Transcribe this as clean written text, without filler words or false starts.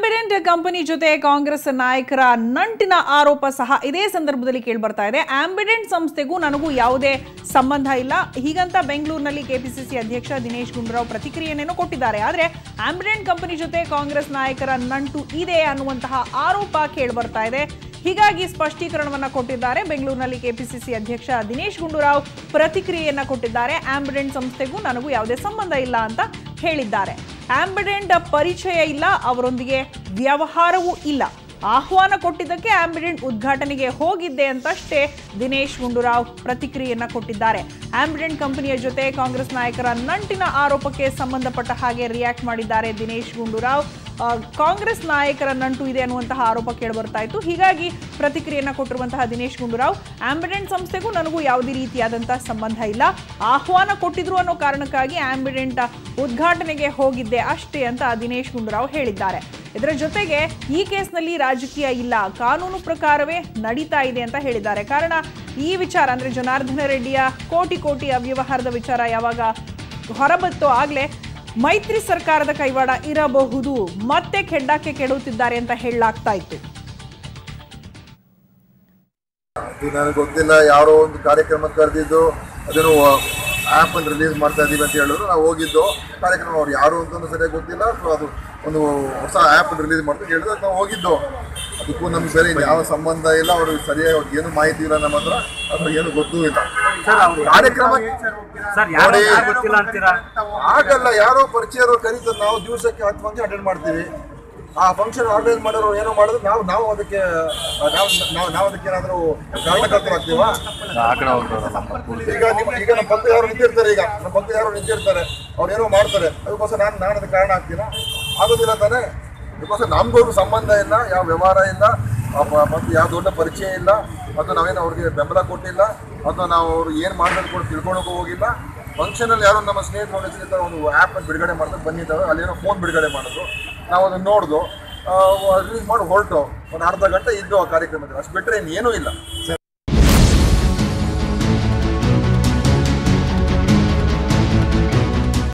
Ambident company ಜೊತೆ ಕಾಂಗ್ರೆಸ್ ನಾಯಕರ ನಂಟಿನ ಆರೋಪ ಸಹ ಇದೇ ಸಂದರ್ಭದಲ್ಲಿ ಕೇಳಿಬರ್ತಾ ಇದೆ. ಆಂಬಿಡೆಂಟ್ ಸಂಸ್ಥೆಗೂ ನನಗೂ ಯಾವುದೇ ಸಂಬಂಧ ಇಲ್ಲ ಹೀಗಂತ ಬೆಂಗಳೂರಿನಲ್ಲಿ ಕೆಪಿಸಿಸಿ ಅಧ್ಯಕ್ಷ ದಿನೇಶ್ ಗುಂಡೂರಾವ್ ಪ್ರತಿಕ್ರಿಯೆಯನ್ನು ಕೊಟ್ಟಿದ್ದಾರೆ. ಆದರೆ ಆಂಬಿಡೆಂಟ್ ಕಂಪನಿ ಜೊತೆ ಕಾಂಗ್ರೆಸ್ ನಾಯಕರ ನಂಟು ಇದೆ ಅನ್ನುವಂತಹ ಆರೋಪ ಕೇಳಿಬರ್ತಾ ಇದೆ. ಹೀಗಾಗಿ ಸ್ಪಷ್ಟೀಕರಣವನ್ನ ಕೊಟ್ಟಿದ್ದಾರೆ. ಬೆಂಗಳೂರಿನಲ್ಲಿ ಕೆಪಿಸಿಸಿ ಅಧ್ಯಕ್ಷ ದಿನೇಶ್ ಗುಂಡೂರಾವ್ ಪ್ರತಿಕ್ರಿಯೆಯನ್ನ ಕೊಟ್ಟಿದ್ದಾರೆ. ಆಂಬಿಡೆಂಟ್ ಸಂಸ್ಥೆಗೂ ನನಗೂ ಯಾವುದೇ ಸಂಬಂಧ ಇಲ್ಲ ಅಂತ ಹೇಳಿದ್ದಾರೆ. ಆಂಬಿಡೆಂಟ್ ಪರಿಚಯ ಇಲ್ಲ, ಅವರೊಂದಿಗೆ ವ್ಯವಹಾರವೂ ಇಲ್ಲ. ಆಹ್ವಾನ ಕೊಟ್ಟಿದ್ದಕ್ಕೆ ಆಂಬಿಡೆಂಟ್ ಉದ್ಘಾಟನೆಗೆ ಹೋಗಿದ್ದೆ ಅಂತಷ್ಟೇ ದಿನೇಶ್ ಗುಂಡೂರಾವ್ ಪ್ರತಿಕ್ರಿಯೆಯನ್ನ ಕೊಟ್ಟಿದ್ದಾರೆ. ಆಂಬಿಡೆಂಟ್ ಕಂಪನಿಯ ಜೊತೆ ಕಾಂಗ್ರೆಸ್ ನಾಯಕರ ನಂಟಿನ ಆರೋಪಕ್ಕೆ ಸಂಬಂಧಪಟ್ಟ ಹಾಗೆ ರಿಯಾಕ್ಟ್ ಮಾಡಿದ್ದಾರೆ ದಿನೇಶ್ ಗುಂಡೂರಾವ್. ಕಾಂಗ್ರೆಸ್ ನಾಯಕರ ನಂಟು ಇದೆ ಅನ್ನುವಂತಹ ಆರೋಪ ಕೇಳಿಬರ್ತಾ ಇತ್ತು. ಹೀಗಾಗಿ ಪ್ರತಿಕ್ರಿಯೆಯನ್ನ ಕೊಟ್ಟಿರುವಂತಹ ದಿನೇಶ್ ಗುಂಡೂರಾವ್, ಆಂಬಿಡೆಂಟ್ ಸಂಸ್ಥೆಗೂ ನನಗೂ ಯಾವುದೇ ರೀತಿಯಾದಂತಹ ಸಂಬಂಧ ಇಲ್ಲ, ಆಹ್ವಾನ ಕೊಟ್ಟಿದ್ರು ಅನ್ನೋ ಕಾರಣಕ್ಕಾಗಿ ಆಂಬಿಡೆಂಟ್ ಉದ್ಘಾಟನೆಗೆ ಹೋಗಿದ್ದೆ ಅಷ್ಟೇ ಅಂತ ದಿನೇಶ್ ಗುಂಡೂರಾವ್ ಹೇಳಿದ್ದಾರೆ. ಇದರ ಜೊತೆಗೆ ಈ ಕೇಸ್ನಲ್ಲಿ ರಾಜಕೀಯ ಇಲ್ಲ, ಕಾನೂನು ಪ್ರಕಾರವೇ ನಡೀತಾ ಇದೆ ಅಂತ ಹೇಳಿದ್ದಾರೆ. ಕಾರಣ ಈ ವಿಚಾರ ಅಂದ್ರೆ ಜನಾರ್ದನ ರೆಡ್ಡಿಯ ಕೋಟಿ ಅವ್ಯವಹಾರದ ವಿಚಾರ ಯಾವಾಗ ಹೊರಬತ್ತೋ ಆಗ್ಲೇ ಮೈತ್ರಿ ಸರ್ಕಾರದ ಕೈವಾಡ ಇರಬಹುದು, ಮತ್ತೆ ಕೆಡ್ಡಕ್ಕೆ ಕೆಡುತ್ತಿದ್ದಾರೆ ಅಂತ ಹೇಳಲಾಗ್ತಾ ಇತ್ತು. ನನಗೆ ಗೊತ್ತಿಲ್ಲ, ಯಾರೋ ಒಂದು ಕಾರ್ಯಕ್ರಮ ಕರೆದಿದ್ದು ಅದನ್ನು ಆ್ಯಪ್ ಅನ್ನು ರಿಲೀಸ್ ಮಾಡ್ತಾ ಇದ್ದೀವಿ ಅಂತ ಹೇಳಿದ್ರು. ನಾವು ಹೋಗಿದ್ದು ಕಾರ್ಯಕ್ರಮ, ಅವ್ರು ಯಾರು ಅಂತಂದು ಸರಿಯಾಗಿ ಗೊತ್ತಿಲ್ಲ. ಸೊ ಅದು ಒಂದು ಹೊಸ ಆ್ಯಪ್ ರಿಲೀಸ್ ಮಾಡ್ತಾ ಹೇಳಿದ್ರು, ನಾವು ಹೋಗಿದ್ದು. ಅದಕ್ಕೂ ನಮ್ಗೆ ಬೇರೆ ಯಾವ ಸಂಬಂಧ ಇಲ್ಲ. ಅವರು ಸರಿಯಾಗಿ ಅವ್ರಿಗೆ ಏನು ಮಾಹಿತಿ ಇಲ್ಲ ನಮ್ಮ ಹತ್ರ, ಅಥವಾ ಏನು ಗೊತ್ತೂ ಇಲ್ಲ. ಕಾರ್ಯಕ್ರಮ ಆಗಲ್ಲ, ಯಾರೋ ಪರಿಚಯರು ಕರೀತಾರೆ, ನಾವು ದಿವಸಕ್ಕೆ 10 ಫಂಕ್ಷನ್ ಅಟೆಂಡ್ ಮಾಡ್ತೀವಿ. ಆ ಫಂಕ್ಷನ್ ಆರ್ಗನೈಸ್ ಮಾಡೋರು ಏನೋ ಮಾಡಿದ್ರೆ ನಾವು ಅದಕ್ಕೆ ಏನಾದರೂ ಕಾರಣಕರ್ತರಾಗ್ತೀವ. ಈಗ ನಮ್ಮ ಪಕ್ಕ ಯಾರು ನಿಂತಿರ್ತಾರೆ, ಅವ್ರು ಏನೋ ಮಾಡ್ತಾರೆ, ಅದಕ್ಕೋಸ್ಕರ ನಾನು ಅದಕ್ಕೆ ಕಾರಣ ಆಗ್ತೀನ? ಆಗೋದಿಲ್ಲ ತಾನೇ. ಅದಕ್ಕೋಸ್ಕರ ನಮ್ಗೂ ಸಂಬಂಧ ಇಲ್ಲ, ಯಾವ ವ್ಯವಹಾರ ಇಲ್ಲ, ಮತ್ತು ಯಾವ ದೊಡ್ಡ ಪರಿಚಯ ಇಲ್ಲ, ಮತ್ತು ನಾವೇನು ಅವ್ರಿಗೆ ಬೆಂಬಲ ಕೊಟ್ಟಿಲ್ಲ, ಅಥವಾ ನಾವು ಅವ್ರು ಏನು ಮಾಡಬೇಕು ಕೂಡ ತಿಳ್ಕೊಳಕ್ಕೂ ಹೋಗಿಲ್ಲ. ಫಂಕ್ಷನಲ್ಲಿ ಯಾರೋ ನಮ್ಮ ಸ್ನೇಹಿತರು ಒಂದು ಆ್ಯಪ್ ಬಿಡುಗಡೆ ಮಾಡ್ತಾರೆ, ಬಂದಿದ್ದಾವೆ, ಅಲ್ಲೇನೋ ಫೋನ್ ಬಿಡುಗಡೆ ಮಾಡೋದು, ನಾವು ಅದನ್ನು ನೋಡಿದು ರಿಲೀಸ್ ಮಾಡಿ ಹೊರಟು ಒಂದು ಅರ್ಧ ಗಂಟೆ ಇದ್ದು ಆ ಕಾರ್ಯಕ್ರಮದಲ್ಲಿ. ಅಷ್ಟು ಬಿಟ್ಟರೆ ಇನ್ನೇನೂ ಇಲ್ಲ.